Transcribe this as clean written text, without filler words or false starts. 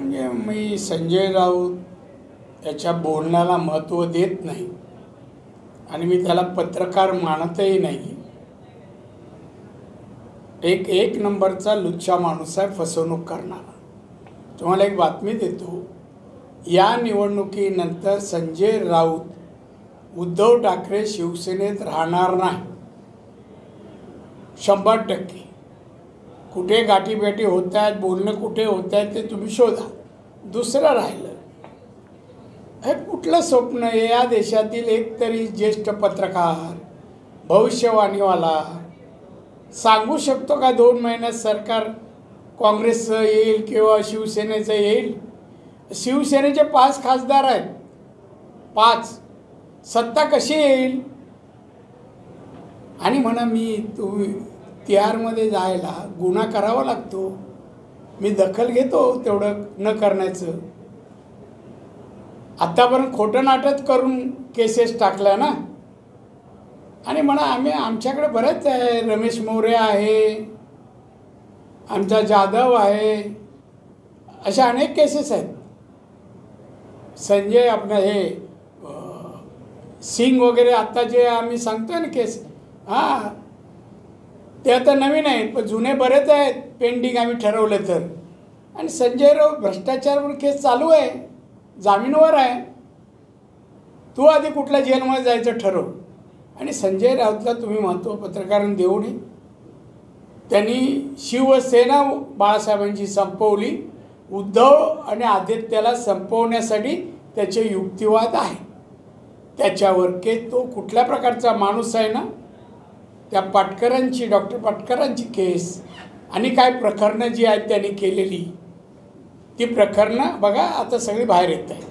म्हणजे मी संजय राऊत याच्या बोलण्याला महत्त्व देत नाही आणि मी त्याला पत्रकार मानतही नाही. एक नंबरचा लुच्चा माणूस आहे, फसवणूक करणारा. तुम्हाला एक बातमी देतो, या निवडणुकीनंतर संजय राऊत उद्धव ठाकरे शिवसेनेत राहणार नाही. 100%. कुठे गाठीभेटी होत आहेत, बोलणं कुठे होत आहे ते तुम्ही शोधा. दुसरं राहिलं, हे कुठलं स्वप्न आहे? या देशातील एक तरी ज्येष्ठ पत्रकार, भविष्यवाणीवाला सांगू शकतो का 2 महिन्यात सरकार काँग्रेसचं येईल किंवा शिवसेनेचं येईल? शिवसेनेचे 5 खासदार आहेत, 5. सत्ता कशी येईल? आणि म्हणा मी तिहारमध्ये जायला गुन्हा करावा लागतो, मी दखल घेतो तेवढं न करण्याचं. आत्तापर्यंत खोटं नाटक करून केसेस टाकल्या ना. आणि म्हणा आमच्याकडे बरेच आहे, रमेश मोरे आहे, आमचा जाधव आहे, अशा अनेक केसेस आहेत. संजय आपलं हे सिंग वगैरे आत्ता जे आम्ही सांगतोय ना केस, हां ते आता नवीन आहेत, पण जुने बरेच आहेत पेंडिंग आम्ही ठरवलं तर. आणि संजय राऊत भ्रष्टाचारवर केस चालू आहे, जामीनवर आहे. तू आधी कुठल्या जेलमध्ये जायचं ठरव. आणि संजय राऊतला तुम्ही महत्त्व पत्रकारांनी देऊ नये. त्यांनी शिवसेना बाळासाहेबांची संपवली, उद्धव आणि आदित्यला संपवण्यासाठी त्याचे युक्तिवाद आहे. त्याच्यावर तो कुठल्या प्रकारचा माणूस आहे ना, त्या पाटकरांची, डॉक्टर पाटकरांची केस आणि काय प्रकरणं जी आहेत त्यांनी केलेली, ती प्रकरणं बघा आता सगळी बाहेर येत आहेत.